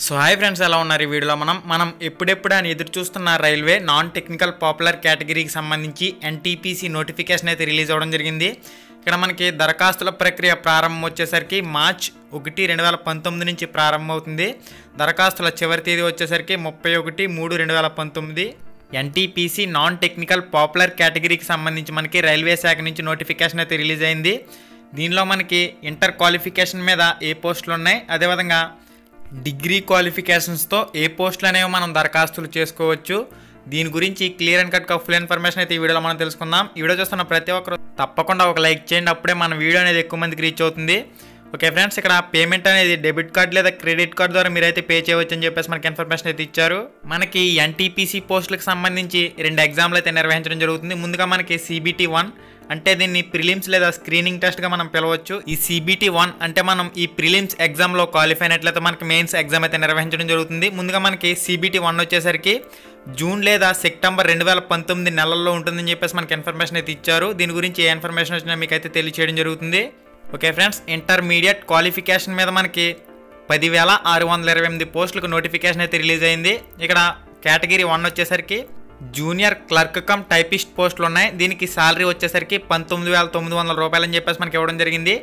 So hi friends, ఎలా ఉన్నారు? ఈ వీడియోలో మనం ఎప్పుడెప్పుడు అని ఎదురు చూస్తున్న రైల్వే నాన్ టెక్నికల్ పాపులర్ కేటగిరీకి సంబంధించి ఎన్టీపీసీ నోటిఫికేషన్ అయితే రిలీజ్ అవ్వడం జరిగింది. ఇక్కడ మనకి దరఖాస్తుల ప్రక్రియ ప్రారంభం వచ్చేసరికి మార్చ్ 1, 2019 నుంచి ప్రారంభమవుతుంది. దరఖాస్తుల చివరి తేదీ వచ్చేసరికి 31/3/2019. ఎన్టీపీసీ నాన్ టెక్నికల్ పాపులర్ కేటగిరీకి సంబంధించి మనకి రైల్వే శాఖ నుంచి నోటిఫికేషన్ అయితే రిలీజ్ అయింది. దీనిలో మనకి ఇంటర్ క్వాలిఫికేషన్ మీద ఏ పోస్టులు ఉన్నాయి, అదేవిధంగా డిగ్రీ క్వాలిఫికేషన్స్తో ఏ పోస్టులు అనేవి మనం దరఖాస్తులు చేసుకోవచ్చు. దీని గురించి క్లియర్ అండ్ కట్గా ఫుల్ ఇన్ఫర్మేషన్ అయితే ఈ వీడియోలో మనం తెలుసుకుందాం. ఈ వీడియో చూస్తున్న ప్రతి ఒక్కరు తప్పకుండా ఒక లైక్ చేయండి, అప్పుడే మన వీడియో అనేది ఎక్కువ మందికి రీచ్ అవుతుంది. ఓకే ఫ్రెండ్స్, ఇక్కడ పేమెంట్ అనేది డెబిట్ కార్డ్ లేదా క్రెడిట్ కార్డ్ ద్వారా మీరైతే పే చేయవచ్చు అని చెప్పేసి మనకి ఇన్ఫర్మేషన్ అయితే ఇచ్చారు. మనకి ఎన్టీపీసీ పోస్టులకు సంబంధించి 2 ఎగ్జామ్లు అయితే నిర్వహించడం జరుగుతుంది. ముందుగా మనకి CBT 1 అంటే దీన్ని ప్రిలిమ్స్ లేదా స్క్రీనింగ్ టెస్ట్గా మనం పిలవచ్చు. ఈ CBT 1 అంటే మనం ఈ ప్రిలిమ్స్ ఎగ్జామ్లో క్వాలిఫై అయినట్లయితే మనకి మెయిన్స్ ఎగ్జామ్ అయితే నిర్వహించడం జరుగుతుంది. ముందుగా మనకి CBT 1 వచ్చేసరికి జూన్ లేదా సెప్టెంబర్ 2019 నెలల్లో ఉంటుందని చెప్పేసి మనకి ఇన్ఫర్మేషన్ అయితే ఇచ్చారు. దీని గురించి ఏ ఇన్ఫర్మేషన్ వచ్చినా మీకు అయితే తెలియచేయడం జరుగుతుంది. ఓకే ఫ్రెండ్స్, ఇంటర్మీడియట్ క్వాలిఫికేషన్ మీద మనకి 10,628 పోస్టులకు నోటిఫికేషన్ అయితే రిలీజ్ అయింది. ఇక్కడ కేటగిరీ 1 వచ్చేసరికి జూనియర్ క్లర్క్ కమ్ టైపిస్ట్ పోస్టులు ఉన్నాయి. దీనికి శాలరీ వచ్చేసరికి 19,900 రూపాయలు అని చెప్పేసి మనకి ఇవ్వడం జరిగింది.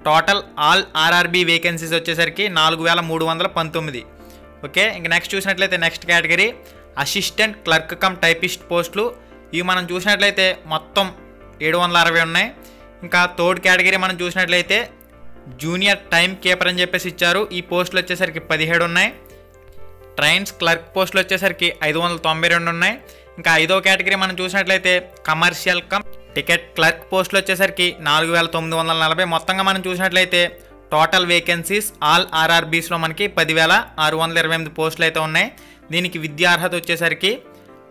టోటల్ ఆల్ RRB వేకెన్సీస్ వచ్చేసరికి 4,319. ఓకే, ఇంక నెక్స్ట్ చూసినట్లయితే next category assistant clerk cum typist పోస్టులు. ఇవి మనం చూసినట్లయితే మొత్తం 760 ఉన్నాయి. ఇంకా థర్డ్ కేటగిరీ మనం చూసినట్లయితే జూనియర్ టైమ్ కీపర్ అని చెప్పేసి ఇచ్చారు. ఈ పోస్టులు వచ్చేసరికి 17 ఉన్నాయి. ట్రైన్స్ క్లర్క్ పోస్టులు వచ్చేసరికి 592 ఉన్నాయి. ఇంకా 5వ కేటగిరీ మనం చూసినట్లయితే కమర్షియల్ కమ్ టికెట్ క్లర్క్ పోస్టులు వచ్చేసరికి 4,940. మొత్తంగా మనం చూసినట్లయితే టోటల్ వేకెన్సీస్ ఆల్ RRBస్లో మనకి 10,628 పోస్టులు అయితే ఉన్నాయి. దీనికి విద్యా అర్హత వచ్చేసరికి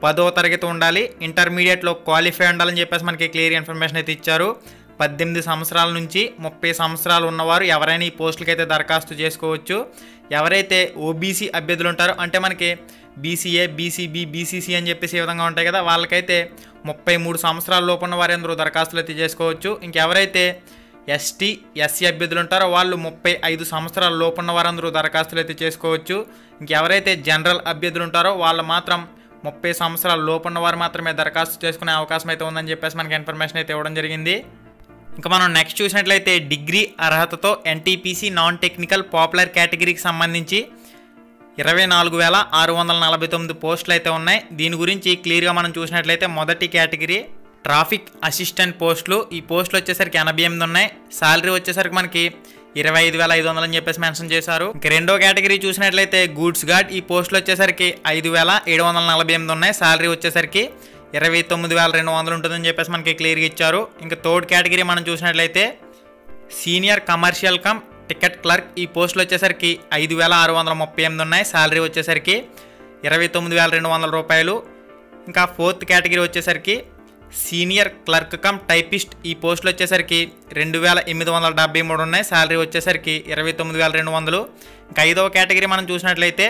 10వ తరగతి ఉండాలి, ఇంటర్మీడియట్లో క్వాలిఫై ఉండాలని చెప్పేసి మనకి క్లియర్ ఇన్ఫర్మేషన్ అయితే ఇచ్చారు. 18 సంవత్సరాల నుంచి 30 సంవత్సరాలు ఉన్నవారు ఎవరైనా ఈ పోస్టులకి అయితే దరఖాస్తు చేసుకోవచ్చు. ఎవరైతే OBC అభ్యర్థులు ఉంటారో, అంటే మనకి BCA, BCB, BCC అని చెప్పేసి ఈ విధంగా ఉంటాయి కదా, వాళ్ళకైతే 33 సంవత్సరాల లోపు ఉన్న వారు అందరూ దరఖాస్తులు అయితే చేసుకోవచ్చు. ఇంకెవరైతే ST, SC అభ్యర్థులు ఉంటారో వాళ్ళు 35 సంవత్సరాల లోపు ఉన్న వారందరూ దరఖాస్తులు అయితే చేసుకోవచ్చు. ఇంకెవరైతే జనరల్ అభ్యర్థులు ఉంటారో వాళ్ళు మాత్రం 30 సంవత్సరాల లోపు ఉన్న వారు మాత్రమే దరఖాస్తు చేసుకునే అవకాశం అయితే ఉందని చెప్పేసి మనకి ఇన్ఫర్మేషన్ అయితే ఇవ్వడం జరిగింది. ఇంకా మనం నెక్స్ట్ చూసినట్లయితే డిగ్రీ అర్హతతో ఎన్టీపీసీ నాన్ టెక్నికల్ పాపులర్ కేటగిరీకి సంబంధించి 24,649 పోస్టులు అయితే ఉన్నాయి. దీని గురించి క్లియర్గా మనం చూసినట్లయితే మొదటి కేటగిరీ ట్రాఫిక్ అసిస్టెంట్ పోస్టులు. ఈ పోస్టులు వచ్చేసరికి 88 ఉన్నాయి. శాలరీ వచ్చేసరికి మనకి 25,500 అని చెప్పేసి మెన్షన్ చేశారు. ఇంకా రెండో కేటగిరీ చూసినట్లయితే గూడ్స్ గార్డ్. ఈ పోస్టులు వచ్చేసరికి 5,748 ఉన్నాయి. శాలరీ వచ్చేసరికి 29,200 ఉంటుందని చెప్పేసి మనకి క్లియర్గా ఇచ్చారు. ఇంకా థర్డ్ కేటగిరీ మనం చూసినట్లయితే senior commercial come ticket clerk. ఈ పోస్టులు వచ్చేసరికి 5,638 ఉన్నాయి. శాలరీ వచ్చేసరికి 29,200 రూపాయలు. ఇంకా ఫోర్త్ కేటగిరీ వచ్చేసరికి సీనియర్ క్లర్క్ కమ్ టైపిస్ట్. ఈ పోస్టులు వచ్చేసరికి 2,873 ఉన్నాయి. శాలరీ వచ్చేసరికి 29,200. ఇంకా 5వ కేటగిరీ మనం చూసినట్లయితే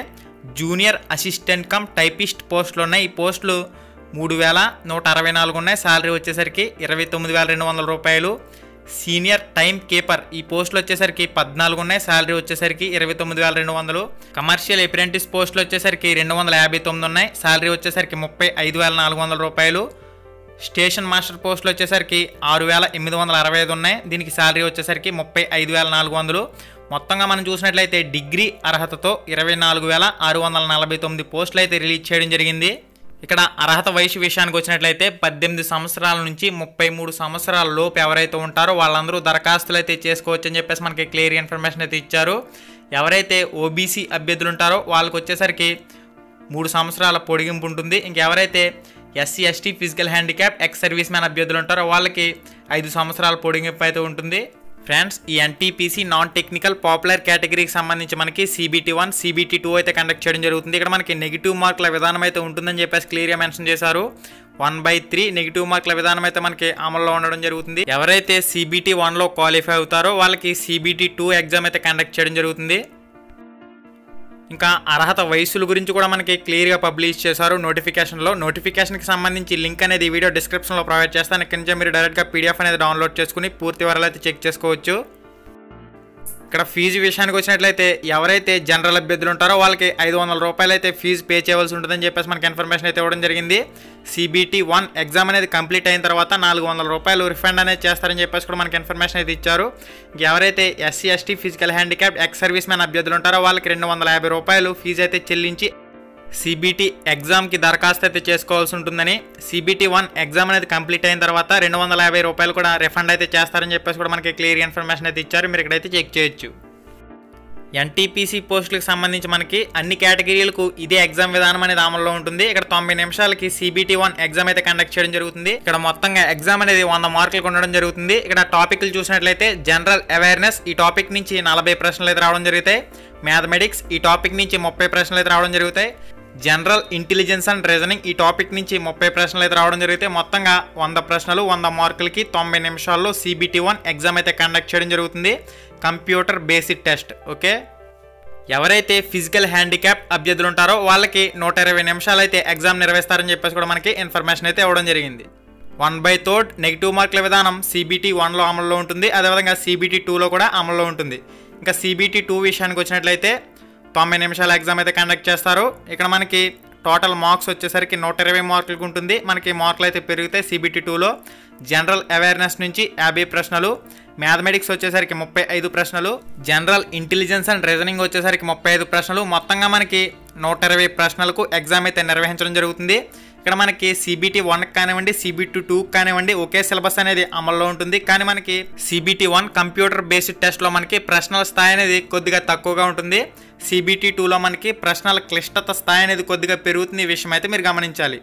జూనియర్ అసిస్టెంట్ కమ్ టైపిస్ట్ పోస్టులు ఉన్నాయి. ఈ పోస్టులు 3,164 ఉన్నాయి. శాలరీ వచ్చేసరికి 29,200 రూపాయలు. Senior time keeper. ఈ పోస్టులు వచ్చేసరికి 14 ఉన్నాయి. శాలరీ వచ్చేసరికి 29,200. కమర్షియల్ అప్రెంటిస్ పోస్టులు వచ్చేసరికి 259 ఉన్నాయి. శాలరీ వచ్చేసరికి 35,400 రూపాయలు. స్టేషన్ మాస్టర్ పోస్టులు వచ్చేసరికి 6,865 ఉన్నాయి. దీనికి శాలరీ వచ్చేసరికి 35,400. మొత్తంగా మనం చూసినట్లయితే డిగ్రీ అర్హతతో 24,649 పోస్టులు అయితే రిలీజ్ చేయడం జరిగింది. ఇక్కడ అర్హత వయసు విషయానికి వచ్చినట్లయితే 18 సంవత్సరాల నుంచి 33 సంవత్సరాల లోపు ఎవరైతే ఉంటారో వాళ్ళందరూ దరఖాస్తులు అయితే చేసుకోవచ్చు అని చెప్పేసి మనకి క్లియర్ ఇన్ఫర్మేషన్ అయితే ఇచ్చారు. ఎవరైతే OBC అభ్యర్థులు ఉంటారో వాళ్ళకి వచ్చేసరికి 3 సంవత్సరాల పొడిగింపు ఉంటుంది. ఇంకెవరైతే SC, ST physical handicap ex service man అభ్యర్థులు ఉంటారో వాళ్ళకి 5 సంవత్సరాల పొడిగింపు అయితే ఉంటుంది. ఫ్రెండ్స్, ఈ ఎన్టీపీసీ నాన్ టెక్నికల్ పాపులర్ కేటగిరీకి సంబంధించి మనకి CBT 1, CBT 2 అయితే కండక్ట్ చేయడం జరుగుతుంది. ఇక్కడ మనకి నెగిటివ్ మార్కుల విధానం అయితే ఉంటుందని చెప్పేసి క్లియర్గా మెన్షన్ చేశారు. 1/3 నెగిటివ్ మార్కుల విధానం అయితే మనకి అమల్లో ఉండడం జరుగుతుంది. ఎవరైతే CBT 1లో క్వాలిఫై అవుతారో వాళ్ళకి CBT 2 ఎగ్జామ్ అయితే కండక్ట్ చేయడం జరుగుతుంది. ఇంకా అర్హత వయసుల గురించి కూడా మనకి క్లియర్గా పబ్లిష్ చేశారు నోటిఫికేషన్లో. నోటిఫికేషన్కి సంబంధించి లింక్ అనేది వీడియో డిస్క్రిప్షన్లో ప్రొవైడ్ చేస్తాను. ఇక్కడ నుంచి మీరు డైరెక్ట్గా PDF అనేది డౌన్లోడ్ చేసుకుని పూర్తి వివరాలు అయితే చెక్ చేసుకోవచ్చు. ఇక ఇక్కడ ఫీజు విషయానికి వచ్చినట్లయితే ఎవరైతే జనరల్ అభ్యర్థులు ఉంటారో వాళ్ళకి 500 రూపాయలు అయితే ఫీజు పే చేయవలసి ఉంటుందని చెప్పేసి మనకి ఇన్ఫర్మేషన్ అయితే ఇవ్వడం జరిగింది. CBT 1 ఎగ్జామ్ అనేది కంప్లీట్ అయిన తర్వాత 400 రూపాయలు రిఫండ్ అనేది చేస్తారని చెప్పేసి కూడా మనకి ఇన్ఫర్మేషన్ అయితే ఇచ్చారు. ఎవరైతే SC ST physical handicapped ex service man అభ్యర్థులు ఉంటారో వాళ్ళకి 250 రూపాయలు ఫీజు అయితే చెల్లించి CBT ఎగ్జామ్కి దరఖాస్తు అయితే చేసుకోవాల్సి ఉంటుందని, CBT 1 ఎగ్జామ్ అనేది కంప్లీట్ అయిన తర్వాత 250 రూపాయలు కూడా రిఫండ్ అయితే చేస్తారని చెప్పేసి కూడా మనకి క్లియర్ ఇన్ఫర్మేషన్ అయితే ఇచ్చారు. మీరు ఇక్కడైతే చెక్ చేయొచ్చు. NTPC పోస్టులకు సంబంధించి మనకి అన్ని కేటగిరీలకు ఇదే ఎగ్జామ్ విధానం అనేది అమల్లో ఉంటుంది. ఇక్కడ 90 నిమిషాలకి CBT 1 ఎగ్జామ్ అయితే కండక్ట్ చేయడం జరుగుతుంది. ఇక్కడ మొత్తంగా ఎగ్జామ్ అనేది 100 మార్కులకు ఉండడం జరుగుతుంది. ఇక్కడ టాపిక్లు చూసినట్లయితే జనరల్ అవేర్నెస్ ఈ టాపిక్ నుంచి 40 ప్రశ్నలు అయితే రావడం జరుగుతాయి. మ్యాథమెటిక్స్ ఈ టాపిక్ నుంచి 30 ప్రశ్నలు అయితే రావడం జరుగుతాయి. జనరల్ ఇంటెలిజెన్స్ అండ్ రీజనింగ్ ఈ టాపిక్ నుంచి 30 ప్రశ్నలు అయితే రావడం జరుగుతాయి. మొత్తంగా 100 ప్రశ్నలు 100 మార్కులకి 90 నిమిషాల్లో CBT 1 ఎగ్జామ్ అయితే కండక్ట్ చేయడం జరుగుతుంది. Computer basic test. ఓకే, ఎవరైతే ఫిజికల్ హ్యాండిక్యాప్ అభ్యర్థులు ఉంటారో వాళ్ళకి 120 నిమిషాలు అయితే ఎగ్జామ్ నిర్వహిస్తారని చెప్పేసి కూడా మనకి ఇన్ఫర్మేషన్ అయితే ఇవ్వడం జరిగింది. 1/3 నెగిటివ్ మార్కుల విధానం CBT 1లో అమల్లో ఉంటుంది. అదేవిధంగా CBT 2లో కూడా అమల్లో ఉంటుంది. ఇంకా CBT 2 విషయానికి వచ్చినట్లయితే 90 నిమిషాల ఎగ్జామ్ అయితే కండక్ట్ చేస్తారు. ఇక్కడ మనకి టోటల్ మార్క్స్ వచ్చేసరికి 120 మార్కులకు ఉంటుంది. మనకి మార్కులు అయితే పెరుగుతాయి. CBT 2లో జనరల్ అవేర్నెస్ నుంచి 50 ప్రశ్నలు, మ్యాథమెటిక్స్ వచ్చేసరికి 35 ప్రశ్నలు, జనరల్ ఇంటెలిజెన్స్ అండ్ రీజనింగ్ వచ్చేసరికి 35 ప్రశ్నలు. మొత్తంగా మనకి 120 ప్రశ్నలకు ఎగ్జామ్ అయితే నిర్వహించడం జరుగుతుంది. ఇక్కడ మనకి CBT 1 కానివ్వండి, CBT 2 కానివ్వండి ఒకే సిలబస్ అనేది అమల్లో ఉంటుంది. కానీ మనకి CBT 1 కంప్యూటర్ బేస్డ్ టెస్ట్లో మనకి ప్రశ్నల స్థాయి అనేది కొద్దిగా తక్కువగా ఉంటుంది. CBT 2లో మనకి ప్రశ్నల క్లిష్టత స్థాయి అనేది కొద్దిగా పెరుగుతుంది. ఈ విషయం అయితే మీరు గమనించాలి.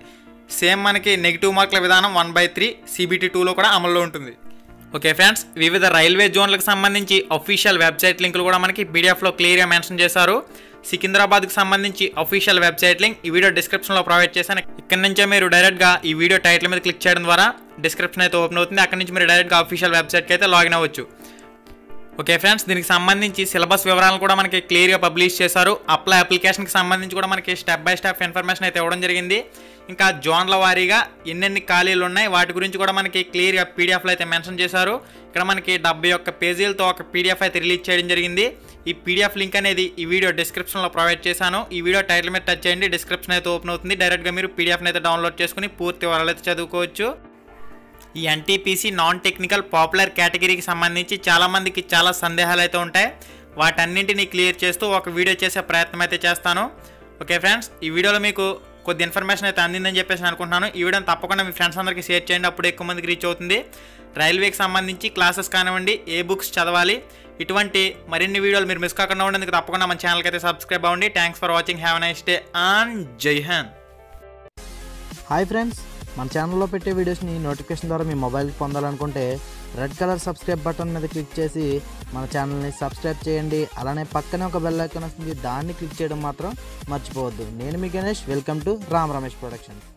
సేమ్ మనకి నెగిటివ్ మార్కుల విధానం 1/3 CBT 2లో కూడా అమల్లో ఉంటుంది. ఓకే ఫ్రెండ్స్, వివిధ రైల్వే జోన్లకు సంబంధించి అఫీషియల్ వెబ్సైట్ లింకులు కూడా మనకి PDFలో క్లియర్గా మెన్షన్ చేశారు. సికింద్రాబాద్కి సంబంధించి అఫీషియల్ వెబ్సైట్ లింక్ ఈ వీడియో డిస్క్రిప్షన్లో ప్రొవైడ్ చేశాను. ఇక్కడ నుంచే మీరు డైరెక్ట్గా ఈ వీడియో టైటిల్ మీద క్లిక్ చేయడం ద్వారా డిస్క్రిప్షన్ అయితే ఓపెన్ అవుతుంది. అక్కడ నుంచి మీరు డైరెక్ట్గా అఫీషియల్ వెబ్సైట్కి అయితే లాగిన్ అవ్వచ్చు. ఓకే ఫ్రెండ్స్, దీనికి సంబంధించి సిలబస్ వివరాలను కూడా మనకి క్లియర్గా పబ్లిష్ చేశారు. అప్లికేషన్కి సంబంధించి కూడా మనకి స్టెప్ బై స్టెప్ ఇన్ఫర్మేషన్ అయితే ఇవ్వడం జరిగింది. ఇంకా జోన్ల వారీగా ఎన్నెన్ని ఖాళీలు ఉన్నాయి వాటి గురించి కూడా మనకి క్లియర్గా PDFలో అయితే మెన్షన్ చేశారు. ఇక్కడ మనకి 71 పేజీలతో ఒక PDF అయితే రిలీజ్ చేయడం జరిగింది. ఈ PDF లింక్ అనేది ఈ వీడియో డిస్క్రిప్షన్లో ప్రొవైడ్ చేశాను. ఈ వీడియో టైటిల్ మీద టచ్ చేయండి, డిస్క్రిప్షన్ అయితే ఓపెన్ అవుతుంది. డైరెక్ట్గా మీరు PDFని అయితే డౌన్లోడ్ చేసుకుని పూర్తి వివరాలు అయితే చదువుకోవచ్చు. ఈ NTPC నాన్ టెక్నికల్ పాపులర్ కేటగిరీకి సంబంధించి చాలామందికి చాలా సందేహాలు అయితే ఉంటాయి. వాటన్నింటినీ క్లియర్ చేస్తూ ఒక వీడియో చేసే ప్రయత్నం అయితే చేస్తాను. ఓకే ఫ్రెండ్స్, ఈ వీడియోలో మీకు కొద్ది ఇన్ఫర్మేషన్ అయితే అందిందని చెప్పేసి అనుకుంటున్నాను. ఈ వీడియోని తప్పకుండా మీ ఫ్రెండ్స్ అందరికీ షేర్ చేయండి, అప్పుడు ఎక్కువ మందికి రీచ్ అవుతుంది. రైల్వేకి సంబంధించి క్లాసెస్ కానివ్వండి, ఏ బుక్స్ చదవాలి, ఇటువంటి మరిన్ని వీడియోలు మీరు మిస్ కాకుండా ఉండేందుకు తప్పకుండా మన ఛానల్కి అయితే సబ్స్క్రైబ్ అవ్వండి. Thanks for watching. Have a nice day and జై హింద్. హాయ్ ఫ్రెండ్స్, మన ఛానల్లో పెట్టే వీడియోస్ని నోటిఫికేషన్ ద్వారా మీ మొబైల్కి పొందాలనుకుంటే రెడ్ కలర్ సబ్స్క్రైబ్ బటన్ మీద క్లిక్ చేసి మన ఛానల్ని సబ్స్క్రైబ్ చేయండి. అలానే పక్కనే ఒక బెల్ ఐకాన్ వస్తుంది, దాన్ని క్లిక్ చేయడం మాత్రం మర్చిపోవద్దు. నేను మీ Ganesh, welcome to Ram Ramesh productions.